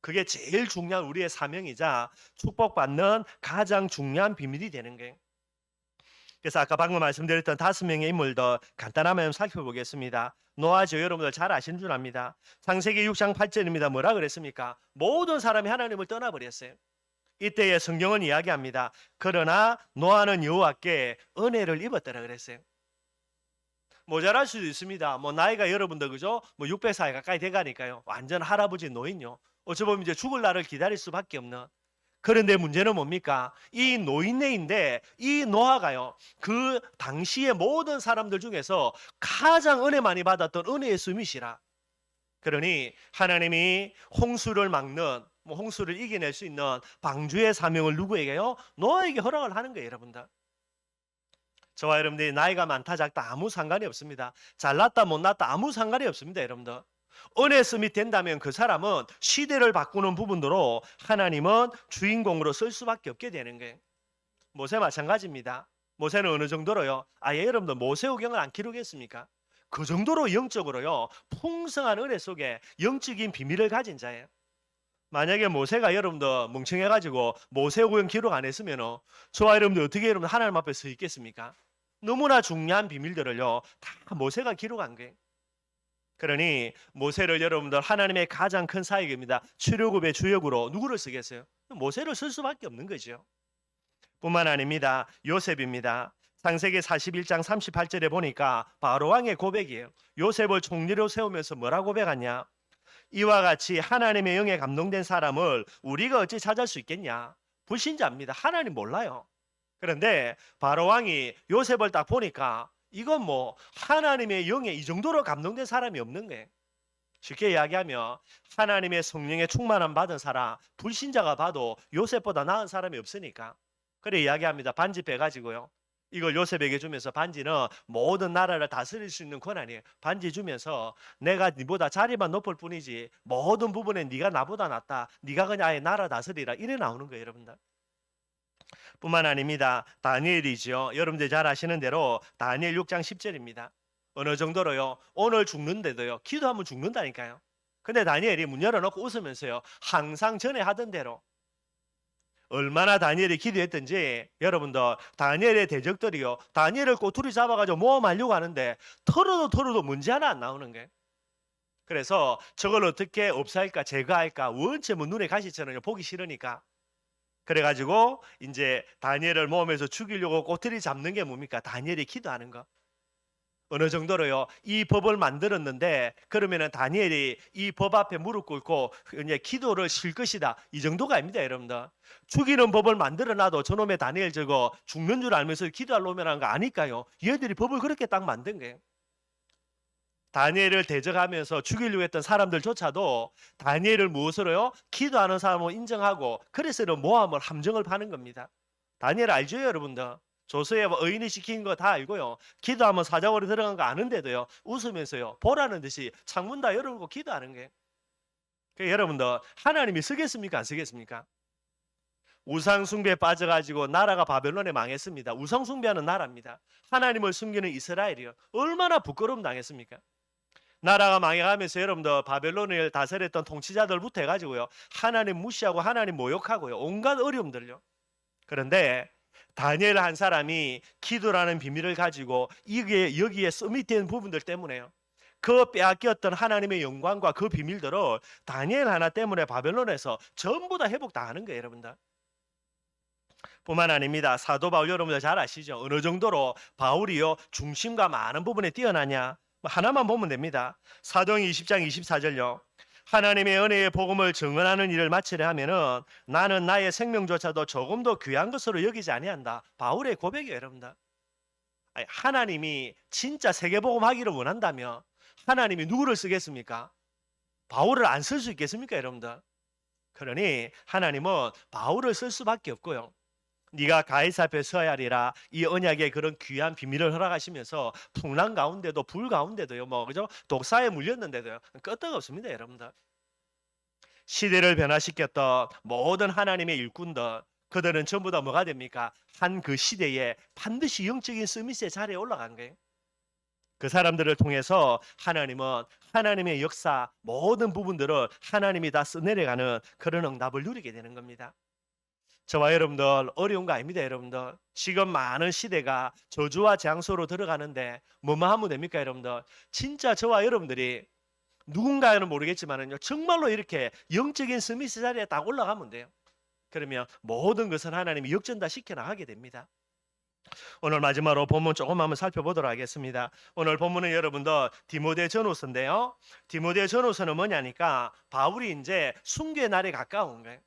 그게 제일 중요한 우리의 사명이자 축복받는 가장 중요한 비밀이 되는 거예요. 그래서 아까 방금 말씀드렸던 5명의 인물도 간단하면 살펴보겠습니다. 노아죠. 여러분들 잘 아시는 줄 압니다. 창세기 6장 8절입니다. 뭐라 그랬습니까? 모든 사람이 하나님을 떠나버렸어요. 이때에 성경은 이야기합니다. 그러나 노아는 여호와께 은혜를 입었더라 그랬어요. 모자랄 수도 있습니다. 뭐 나이가 여러분들 그죠? 뭐 600살 가까이 돼가니까요. 완전 할아버지 노인요. 어찌 보면 이제 죽을 날을 기다릴 수밖에 없는. 그런데 문제는 뭡니까? 이 노인네인데 이 노아가요. 그 당시의 모든 사람들 중에서 가장 은혜 많이 받았던 은혜의 수미시라. 그러니 하나님이 홍수를 막는 홍수를 이겨낼 수 있는 방주의 사명을 누구에게요? 노아에게 허락을 하는 거예요, 여러분들. 저와 여러분들이 나이가 많다 작다 아무 상관이 없습니다. 잘났다 못났다 아무 상관이 없습니다, 여러분들. 은혜 스밋 된다면 그 사람은 시대를 바꾸는 부분으로 하나님은 주인공으로 쓸 수밖에 없게 되는 거예요. 모세 마찬가지입니다. 모세는 어느 정도로요? 아예 여러분들 모세오경을 안 기록했습니까? 그 정도로 영적으로요 풍성한 은혜 속에 영적인 비밀을 가진 자예요. 만약에 모세가 여러분들 멍청해가지고 모세오경 기록 안 했으면 저와 여러분들 어떻게 여러분 하나님 앞에 서 있겠습니까? 너무나 중요한 비밀들을요 다 모세가 기록한 거예요. 그러니 모세를 여러분들 하나님의 가장 큰 사역입니다. 출애굽의 주역으로 누구를 쓰겠어요? 모세를 쓸 수밖에 없는 거죠. 뿐만 아닙니다. 요셉입니다. 창세기 41장 38절에 보니까 바로왕의 고백이에요. 요셉을 총리로 세우면서 뭐라고 고백하냐? 이와 같이 하나님의 영에 감동된 사람을 우리가 어찌 찾을 수 있겠냐? 불신자입니다. 하나님 몰라요. 그런데 바로왕이 요셉을 딱 보니까 이건 뭐 하나님의 영에 이 정도로 감동된 사람이 없는 거예요. 쉽게 이야기하면 하나님의 성령의 충만함 받은 사람, 불신자가 봐도 요셉보다 나은 사람이 없으니까. 그래 이야기합니다. 반지 빼가지고요. 이걸 요셉에게 주면서 반지는 모든 나라를 다스릴 수 있는 권한이에요. 반지 주면서 내가 네보다 자리만 높을 뿐이지 모든 부분에 네가 나보다 낫다. 네가 그냥 아예 나라 다스리라. 이래 나오는 거예요, 여러분들. 뿐만 아닙니다. 다니엘이죠. 여러분들 잘 아시는 대로 다니엘 6장 10절입니다. 어느 정도로요? 오늘 죽는데도요. 기도하면 죽는다니까요. 근데 다니엘이 문 열어놓고 웃으면서요. 항상 전에 하던 대로 얼마나 다니엘이 기도했던지 여러분들 다니엘의 대적들이요. 다니엘을 꼬투리 잡아가지고 모험하려고 하는데 털어도 문제 하나 안 나오는 거예요. 그래서 저걸 어떻게 없앨까 제거할까 원체 뭐 눈에 가시처럼 보기 싫으니까 그래가지고 이제 다니엘을 모험해서 죽이려고 꼬투리 잡는 게 뭡니까? 다니엘이 기도하는 거. 어느 정도로요? 이 법을 만들었는데 그러면은 다니엘이 이 법 앞에 무릎 꿇고 이제 기도를 쉴 것이다. 이 정도가 아닙니다, 여러분들. 죽이는 법을 만들어 놔도 저놈의 다니엘 저거 죽는 줄 알면서 기도할 놈이라는 거 아니까요. 얘들이 법을 그렇게 딱 만든 거예요. 다니엘을 대적하면서 죽이려고 했던 사람들조차도 다니엘을 무엇으로요? 기도하는 사람으로 인정하고 그래서 이런 모함을 함정을 파는 겁니다. 다니엘 알죠, 여러분들? 조서에 의인이 시킨 거 다 알고요. 기도하면 사자굴에 들어간 거 아는데도요. 웃으면서요. 보라는 듯이 창문 다 열어놓고 기도하는 거예요. 그러니까 여러분들 하나님이 쓰겠습니까? 안 쓰겠습니까? 우상 숭배에 빠져가지고 나라가 바벨론에 망했습니다. 우상 숭배하는 나라입니다. 하나님을 숨기는 이스라엘이요. 얼마나 부끄러움 당했습니까? 나라가 망해가면서 여러분들 바벨론을 다스렸던 통치자들부터 해가지고요. 하나님 무시하고 하나님 모욕하고요. 온갖 어려움들요. 그런데 다니엘 한 사람이 기도라는 비밀을 가지고 이게 여기에 서밋된 부분들 때문에요. 그 빼앗겼던 하나님의 영광과 그 비밀들을 다니엘 하나 때문에 바벨론에서 전부 다 회복 다 하는 거예요, 여러분들. 뿐만 아닙니다. 사도 바울 여러분들 잘 아시죠? 어느 정도로 바울이요 중심과 많은 부분에 뛰어나냐? 하나만 보면 됩니다. 사도행 20장 24절요. 하나님의 은혜의 복음을 증언하는 일을 마치려 하면은 나는 나의 생명조차도 조금도 귀한 것으로 여기지 아니한다. 바울의 고백이에요, 여러분들. 아니, 하나님이 진짜 세계복음 하기를 원한다면 하나님이 누구를 쓰겠습니까? 바울을 안 쓸 수 있겠습니까, 여러분들? 그러니 하나님은 바울을 쓸 수밖에 없고요. 네가 가이사 앞에 서야 하리라. 이 언약의 그런 귀한 비밀을 허락하시면서 풍랑 가운데도 불 가운데도요. 뭐 그죠? 독사에 물렸는데도요. 끄떡없습니다, 여러분들. 시대를 변화시켰던 모든 하나님의 일꾼들, 그들은 전부 다 뭐가 됩니까? 한 그 시대에 반드시 영적인 서밋의 자리에 올라간 거예요. 그 사람들을 통해서 하나님은 하나님의 역사 모든 부분들을 하나님이 다 써내려가는 그런 응답을 누리게 되는 겁니다. 저와 여러분들 어려운 거 아닙니다, 여러분들. 지금 많은 시대가 저주와 장소로 들어가는데 뭐만 하면 됩니까, 여러분들? 진짜 저와 여러분들이 누군가는 모르겠지만은요, 정말로 이렇게 영적인 스미스 자리에 딱 올라가면 돼요. 그러면 모든 것은 하나님이 역전 다 시켜나가게 됩니다. 오늘 마지막으로 본문 조금 한번 살펴보도록 하겠습니다. 오늘 본문은 여러분들 디모데 전후서인데요. 디모데 전후서는 뭐냐니까 바울이 이제 순교의 날에 가까운 거예요.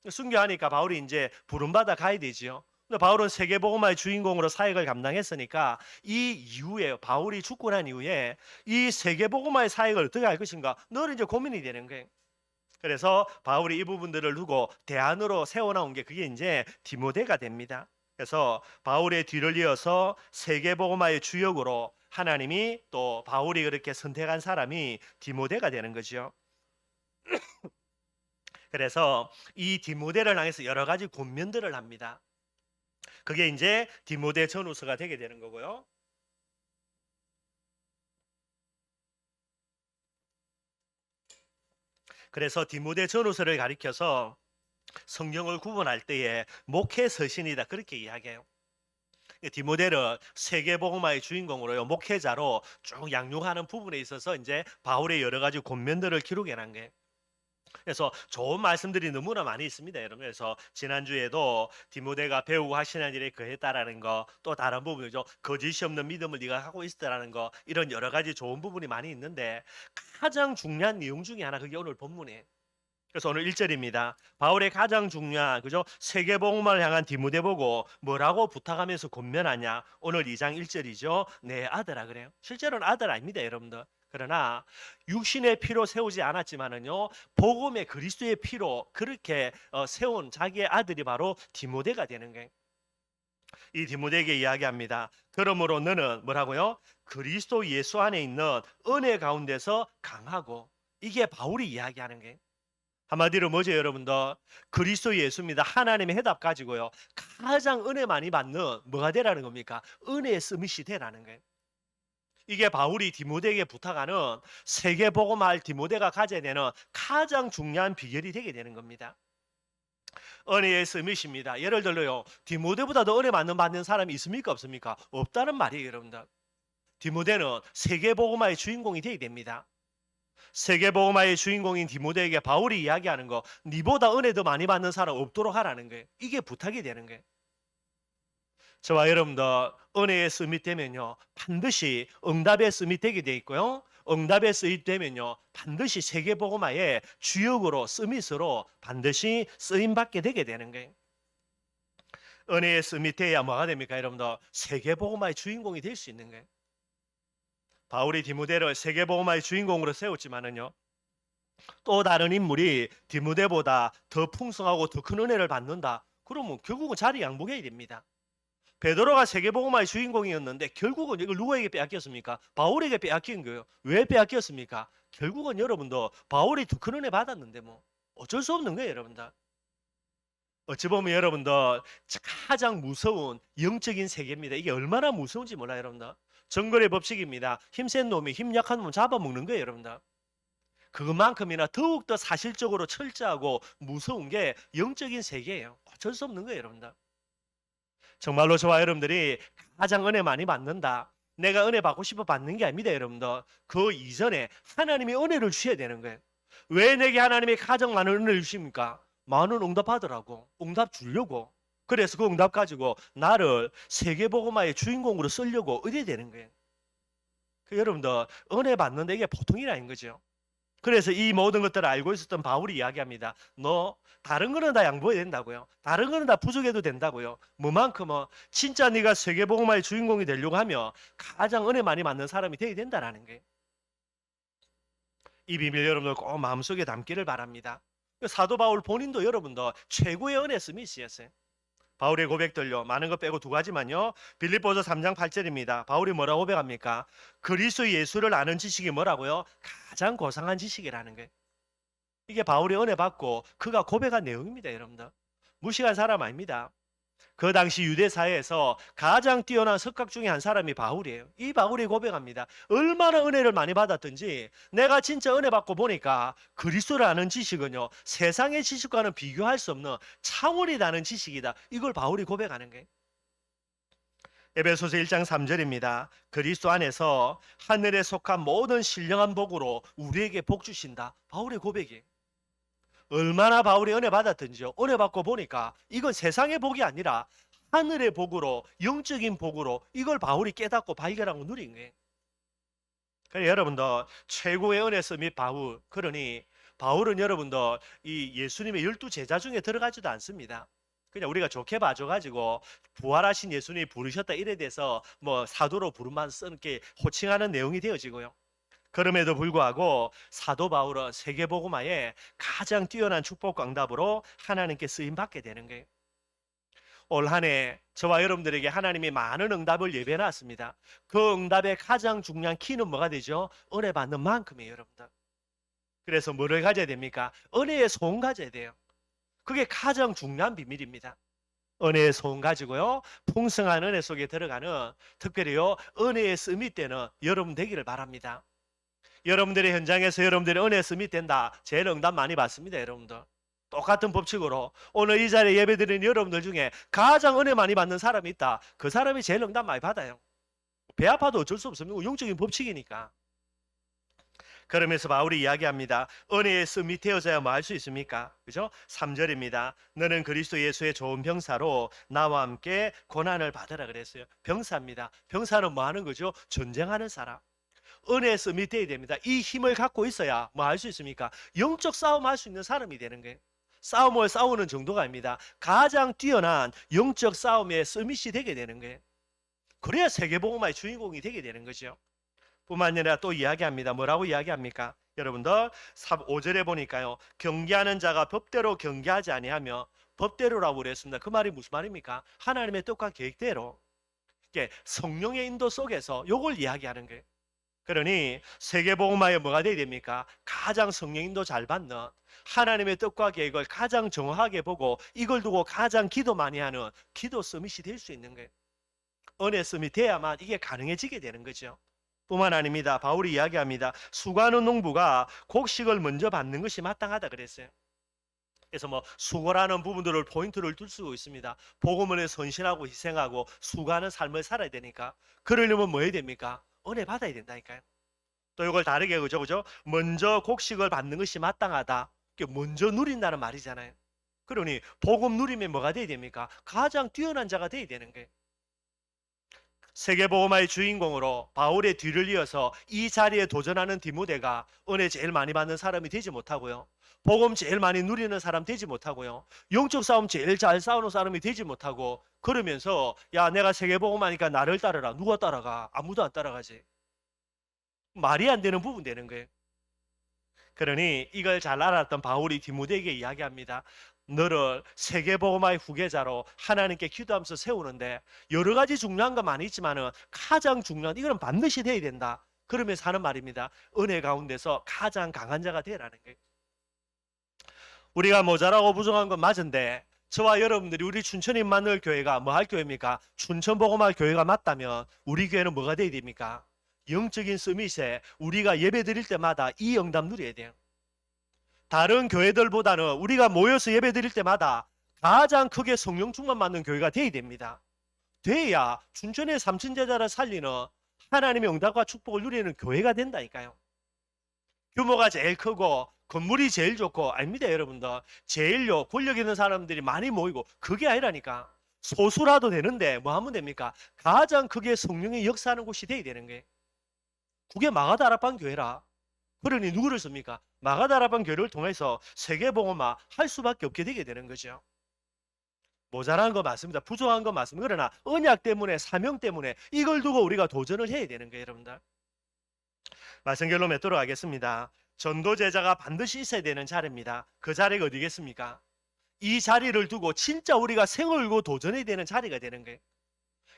순교하니까 바울이 이제 부름받아 가야 되지요. 근데 바울은 세계복음화의 주인공으로 사역을 감당했으니까 이 이후에 바울이 죽고 난 이후에 이 세계복음화의 사역을 어떻게 할 것인가 늘 이제 고민이 되는 거예요. 그래서 바울이 이 부분들을 두고 대안으로 세워나온 게 그게 이제 디모데가 됩니다. 그래서 바울의 뒤를 이어서 세계복음화의 주역으로 하나님이 또 바울이 그렇게 선택한 사람이 디모데가 되는 거죠. 그래서 이 디모데를 향해서 여러 가지 권면들을 합니다. 그게 이제 디모데 전후서가 되게 되는 거고요. 그래서 디모데 전후서를 가리켜서 성경을 구분할 때에 목회 서신이다 그렇게 이야기해요. 디모데를 세계복음화의 주인공으로요 목회자로 쭉 양육하는 부분에 있어서 이제 바울의 여러 가지 권면들을 기록해 놓은 거예요. 그래서 좋은 말씀들이 너무나 많이 있습니다, 여러분. 그래서 지난주에도 디모데가 배우고 하시는 일에 그했다라는 거, 또 다른 부분이죠. 거짓이 없는 믿음을 네가 하고 있다라는 거, 이런 여러 가지 좋은 부분이 많이 있는데 가장 중요한 내용 중에 하나 그게 오늘 본문이에요. 그래서 오늘 1절입니다. 바울의 가장 중요한 그죠? 세계복음을 향한 디모데 보고 뭐라고 부탁하면서 권면하냐? 오늘 2장 1절이죠. 내 아들아 그래요. 실제로는 아들 아닙니다, 여러분들. 그러나 육신의 피로 세우지 않았지만은요. 복음의 그리스도의 피로 그렇게 세운 자기의 아들이 바로 디모데가 되는 거예요. 이 디모데에게 이야기합니다. 그러므로 너는 뭐라고요? 그리스도 예수 안에 있는 은혜 가운데서 강하고 이게 바울이 이야기하는 거예요. 한마디로 뭐죠, 여러분들? 그리스도 예수입니다. 하나님의 해답 가지고요. 가장 은혜 많이 받는 뭐가 되라는 겁니까? 은혜의 서밋이 되라는 거예요. 이게 바울이 디모데에게 부탁하는 세계복음할 디모데가 가져야 되는 가장 중요한 비결이 되게 되는 겁니다. 은혜의 서밋입니다. 예를 들어요. 디모데보다 더 은혜 받는 사람이 있습니까? 없습니까? 없다는 말이에요, 여러분들. 디모데는 세계복음화의 주인공이 되어야 됩니다. 세계복음화의 주인공인 디모데에게 바울이 이야기하는 거, 니보다 은혜 더 많이 받는 사람 없도록 하라는 거예요. 이게 부탁이 되는 거예요. 저와 여러분들 은혜의 쓰밋 되면요 반드시 응답의 쓰밋 되게 돼 있고요. 응답의 쓰임 되면요 반드시 세계복음화의 주역으로 쓰밋으로 반드시 쓰임 받게 되게 되는 거예요. 은혜의 쓰밋 돼야 뭐가 됩니까, 여러분들? 세계복음화의 주인공이 될 수 있는 거예요. 바울이 디모데를 세계복음화의 주인공으로 세웠지만은요. 또 다른 인물이 디모데보다 더 풍성하고 더 큰 은혜를 받는다. 그러면 결국은 자리 양복해야 됩니다. 베드로가 세계복음화의 주인공이었는데 결국은 이걸 누구에게 빼앗겼습니까? 바울에게 빼앗긴 거예요. 왜 빼앗겼습니까? 결국은 여러분도 바울이 더 큰 은혜 받았는데 뭐 어쩔 수 없는 거예요, 여러분들. 어찌 보면 여러분들 가장 무서운 영적인 세계입니다. 이게 얼마나 무서운지 몰라요, 여러분들. 정글의 법칙입니다. 힘센 놈이 힘 약한 놈 잡아먹는 거예요, 여러분들. 그만큼이나 더욱더 사실적으로 철저하고 무서운 게 영적인 세계예요. 어쩔 수 없는 거예요, 여러분들. 정말로 저와 여러분들이 가장 은혜 많이 받는다. 내가 은혜 받고 싶어 받는 게 아닙니다, 여러분들. 그 이전에 하나님이 은혜를 주셔야 되는 거예요. 왜 내게 하나님이 가장 많은 은혜를 주십니까? 많은 응답하더라고. 응답 주려고. 그래서 그 응답 가지고 나를 세계복음화의 주인공으로 쓰려고 의뢰되는 거예요. 여러분들 은혜 받는데 이게 보통 일 아닌 거죠. 그래서 이 모든 것들을 알고 있었던 바울이 이야기합니다. 너 다른 거는 다 양보해야 된다고요. 다른 거는 다 부족해도 된다고요. 뭐만큼은 진짜 네가 세계복음화의 주인공이 되려고 하면 가장 은혜 많이 받는 사람이 되어야 된다라는 거예요. 이 비밀 여러분들 꼭 마음속에 담기를 바랍니다. 사도 바울 본인도 여러분도 최고의 은혜 스미스였어요. 바울의 고백들요. 많은 거 빼고 두 가지만요. 빌립보서 3장 8절입니다. 바울이 뭐라고 고백합니까? 그리스도 예수를 아는 지식이 뭐라고요? 가장 고상한 지식이라는 거예요. 이게 바울이 은혜 받고 그가 고백한 내용입니다, 여러분들. 무식한 사람 아닙니다. 그 당시 유대 사회에서 가장 뛰어난 석각 중에 한 사람이 바울이에요. 이 바울이 고백합니다. 얼마나 은혜를 많이 받았든지 내가 진짜 은혜 받고 보니까 그리스도를 아는 지식은요, 세상의 지식과는 비교할 수 없는 차원이 다른 지식이다. 이걸 바울이 고백하는 거예요. 에베소서 1장 3절입니다. 그리스도 안에서 하늘에 속한 모든 신령한 복으로 우리에게 복 주신다. 바울의 고백이에요. 얼마나 바울이 은혜 받았든지요. 은혜 받고 보니까 이건 세상의 복이 아니라 하늘의 복으로, 영적인 복으로 이걸 바울이 깨닫고 발견하고 누린 거예요. 그래 여러분들, 최고의 은혜서 및 바울, 그러니 바울은 여러분들 이 예수님의 12제자 중에 들어가지도 않습니다. 그냥 우리가 좋게 봐줘가지고 부활하신 예수님이 부르셨다 이래 돼서 뭐 사도로 부름만 쓰는 게 호칭하는 내용이 되어지고요. 그럼에도 불구하고 사도 바울은 세계복음화에 가장 뛰어난 축복 광답으로 하나님께 쓰임 받게 되는 거예요. 올 한 해 저와 여러분들에게 하나님이 많은 응답을 예배해 놨습니다. 그 응답의 가장 중요한 키는 뭐가 되죠? 은혜 받는 만큼이에요, 여러분들. 그래서 뭐를 가져야 됩니까? 은혜의 소원 가져야 돼요. 그게 가장 중요한 비밀입니다. 은혜의 소원 가지고요, 풍성한 은혜 속에 들어가는, 특별히요 은혜의 쓰임 때는 여러분 되기를 바랍니다. 여러분들의 현장에서 여러분들의 은혜 쓰임 된다. 제일 응답 많이 받습니다, 여러분들. 똑같은 법칙으로 오늘 이 자리에 예배드리는 여러분들 중에 가장 은혜 많이 받는 사람이 있다. 그 사람이 제일 응답 많이 받아요. 배 아파도 어쩔 수 없습니다. 영적인 법칙이니까. 그러면서 바울이 이야기합니다. 은혜의 씀이 되어져야 뭐 할 수 있습니까? 그죠? 3절입니다. 너는 그리스도 예수의 좋은 병사로 나와 함께 고난을 받으라 그랬어요. 병사입니다. 병사는 뭐 하는 거죠? 전쟁하는 사람. 은혜의 씀이 되어야 됩니다. 이 힘을 갖고 있어야 뭐 할 수 있습니까? 영적 싸움 할 수 있는 사람이 되는 거예요. 싸움을 싸우는 정도가 아닙니다. 가장 뛰어난 영적 싸움의 서밋이 되게 되는 거예요. 그래야 세계복음화의 주인공이 되게 되는 거죠. 뿐만 아니라 또 이야기합니다. 뭐라고 이야기합니까? 여러분들 5절에 보니까요, 경계하는 자가 법대로 경계하지 아니하며, 법대로라고 그랬습니다. 그 말이 무슨 말입니까? 하나님의 뜻과 계획대로, 이게 성령의 인도 속에서 요걸 이야기하는 거예요. 그러니 세계복음화에 뭐가 돼야 됩니까? 가장 성령 인도 잘 받는, 하나님의 뜻과 계획을 가장 정확하게 보고 이걸 두고 가장 기도 많이 하는 기도 서밋이 될 수 있는 거예요. 은혜 서밋이 돼야만 이게 가능해지게 되는 거죠. 뿐만 아닙니다. 바울이 이야기합니다. 수고하는 농부가 곡식을 먼저 받는 것이 마땅하다 그랬어요. 그래서 뭐 수고라는 부분들을 포인트를 둘 수 있습니다. 복음을 헌신하고 희생하고 수고하는 삶을 살아야 되니까, 그러려면 뭐 해야 됩니까? 은혜 받아야 된다니까요. 또 이걸 다르게 그죠? 먼저 곡식을 받는 것이 마땅하다. 먼저 누린다는 말이잖아요. 그러니 복음 누리면 뭐가 돼야 됩니까? 가장 뛰어난 자가 돼야 되는 거예요. 세계복음화의 주인공으로 바울의 뒤를 이어서 이 자리에 도전하는 디모데가 은혜 제일 많이 받는 사람이 되지 못하고요, 복음 제일 많이 누리는 사람 되지 못하고요, 영적 싸움 제일 잘 싸우는 사람이 되지 못하고, 그러면서 야 내가 세계복음하니까 나를 따르라. 누가 따라가? 아무도 안 따라가지. 말이 안 되는 부분 되는 거예요. 그러니 이걸 잘 알았던 바울이 디모데에게 이야기합니다. 너를 세계복음화의 후계자로 하나님께 기도하면서 세우는데 여러 가지 중요한 건 많이 있지만은 가장 중요한 이거는 반드시 돼야 된다. 그러면서 하는 말입니다. 은혜 가운데서 가장 강한 자가 되라는 거예요. 우리가 모자라고 부족한 건 맞은데, 저와 여러분들이 우리 춘천 임마누엘 교회가 뭐 할 교회입니까? 춘천복음화 교회가 맞다면 우리 교회는 뭐가 돼야 됩니까? 영적인 서밋에 우리가 예배 드릴 때마다 이 응답 누려야 돼요. 다른 교회들보다는 우리가 모여서 예배 드릴 때마다 가장 크게 성령 충만 받는 교회가 돼야 됩니다. 돼야 춘천의 삼천제자를 살리는 하나님의 응답과 축복을 누리는 교회가 된다니까요. 규모가 제일 크고 건물이 제일 좋고, 아닙니다 여러분들. 제일요 권력 있는 사람들이 많이 모이고, 그게 아니라니까. 소수라도 되는데 뭐 하면 됩니까? 가장 크게 성령의 역사하는 곳이 돼야 되는 거예요. 그게 마가다락방 교회라. 그러니 누구를 씁니까? 마가다락방 교회를 통해서 세계복음화 할 수밖에 없게 되게 되는 거죠. 모자란 거 맞습니다. 부족한 거 맞습니다. 그러나 언약 때문에, 사명 때문에 이걸 두고 우리가 도전을 해야 되는 거예요, 여러분들. 말씀 결론 맺도록 하겠습니다. 전도 제자가 반드시 있어야 되는 자리입니다. 그 자리가 어디겠습니까? 이 자리를 두고 진짜 우리가 생을 걸고 도전해야 되는 자리가 되는 거예요.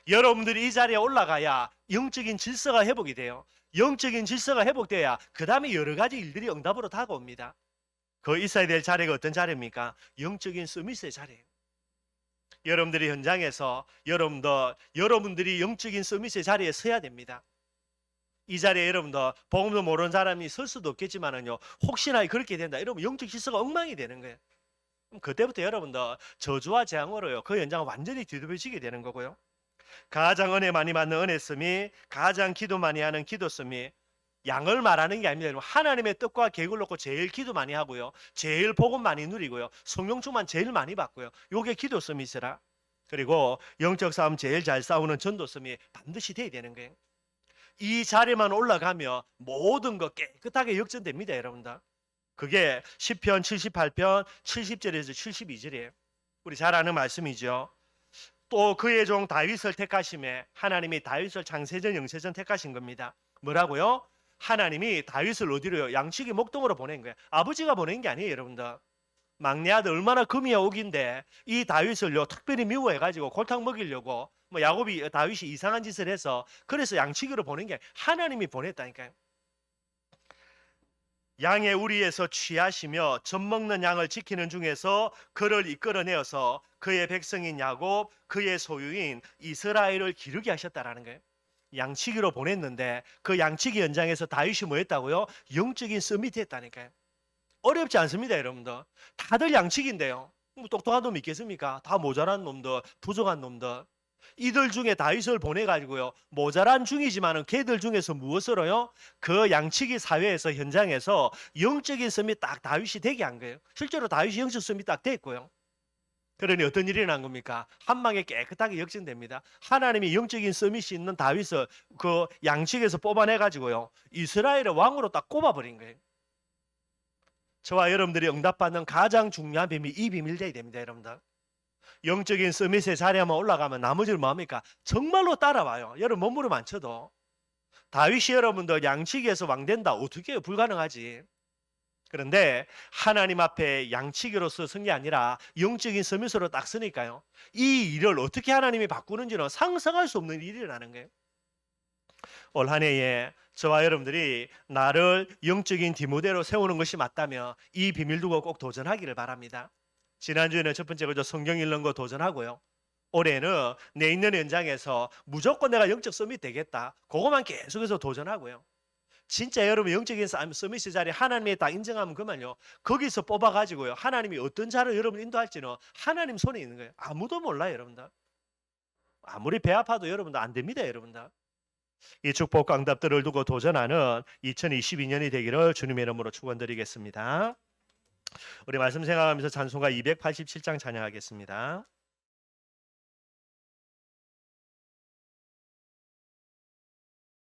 여러분들이 이 자리에 올라가야 영적인 질서가 회복이 돼요. 영적인 질서가 회복돼야 그 다음에 여러 가지 일들이 응답으로 다가옵니다. 그 있어야 될 자리가 어떤 자리입니까? 영적인 서밋의 자리예요. 여러분들이 현장에서 여러분들이 영적인 서밋의 자리에 서야 됩니다. 이 자리에 여러분들 복음도 모르는 사람이 설 수도 없겠지만은요, 혹시나 그렇게 된다 이러면 영적 질서가 엉망이 되는 거예요. 그럼 그때부터 여러분들 저주와 재앙으로요, 그 현장은 완전히 뒤집어지게 되는 거고요. 가장 은혜 많이 받는 은혜씀이, 가장 기도 많이 하는 기도씀이, 양을 말하는 게 아닙니다. 하나님의 뜻과 계획을 놓고 제일 기도 많이 하고요, 제일 복음 많이 누리고요, 성령 충만 제일 많이 받고요, 요게 기도씀이시라. 그리고 영적 싸움 제일 잘 싸우는 전도씀이 반드시 돼야 되는 거예요. 이 자리만 올라가면 모든 거 깨끗하게 역전됩니다, 여러분들. 그게 시편 78편 70절에서 72절이에요. 우리 잘 아는 말씀이죠. 또 그의 종 다윗을 택하심에, 하나님이 다윗을 창세전 영세전 택하신 겁니다. 뭐라고요? 하나님이 다윗을 어디로요? 양치기 목동으로 보낸 거예요. 아버지가 보낸 게 아니에요, 여러분들. 막내 아들 얼마나 금이야 옥인데 이 다윗을요 특별히 미워해가지고 골탕 먹이려고 야곱이 다윗이 이상한 짓을 해서 그래서 양치기로 보낸 게 하나님이 보냈다니까요. 양의 우리에서 취하시며 젖 먹는 양을 지키는 중에서 그를 이끌어내어서 그의 백성인 야곱, 그의 소유인 이스라엘을 기르게 하셨다라는 거예요. 양치기로 보냈는데 그 양치기 현장에서 다윗이 뭐 했다고요? 영적인 서밋이 했다니까요. 어렵지 않습니다, 여러분들. 다들 양치기인데요. 뭐 똑똑한 놈 있겠습니까? 다 모자란 놈들, 부족한 놈들. 이들 중에 다윗을 보내가지고요, 모자란 중이지만은 걔들 중에서 무엇으로요? 그 양치기 사회에서 현장에서 영적인 섬이 딱 다윗이 되게 한 거예요. 실제로 다윗이 영적 섬이 딱 됐고요. 그러니 어떤 일이 난 겁니까? 한 방에 깨끗하게 역전됩니다. 하나님이 영적인 서밋이 있는 다윗을 그 양치기에서 뽑아내가지고요, 이스라엘의 왕으로 딱 꼽아버린 거예요. 저와 여러분들이 응답받는 가장 중요한 비밀, 이 비밀돼야 됩니다, 여러분들. 영적인 서밋의 자리에만 올라가면 나머지를 뭐합니까? 정말로 따라와요. 여러분 몸무릎 안 쳐도. 다윗이 여러분들 양치기에서 왕 된다, 어떻게 해요? 불가능하지. 그런데 하나님 앞에 양치기로서 선 게 아니라 영적인 서밋으로 딱 서니까요, 이 일을 어떻게 하나님이 바꾸는지는 상상할 수 없는 일이라는 거예요. 올 한 해에 저와 여러분들이 나를 영적인 디모데로 세우는 것이 맞다면 이 비밀 두고 꼭 도전하기를 바랍니다. 지난주에는 첫 번째 그저 성경 읽는 거 도전하고요, 올해는 내 있는 현장에서 무조건 내가 영적 서밋 되겠다, 그것만 계속해서 도전하고요, 진짜 여러분 영적인 서밋 자리 하나님이 딱 인정하면 그만요, 거기서 뽑아가지고요, 하나님이 어떤 자를 여러분 인도할지는 하나님 손에 있는 거예요. 아무도 몰라요, 여러분들. 아무리 배 아파도 여러분들 안 됩니다, 여러분들. 이 축복 강답들을 두고 도전하는 2022년이 되기를 주님의 이름으로 축원드리겠습니다. 우리 말씀 생각하면서 찬송가 287장 찬양하겠습니다.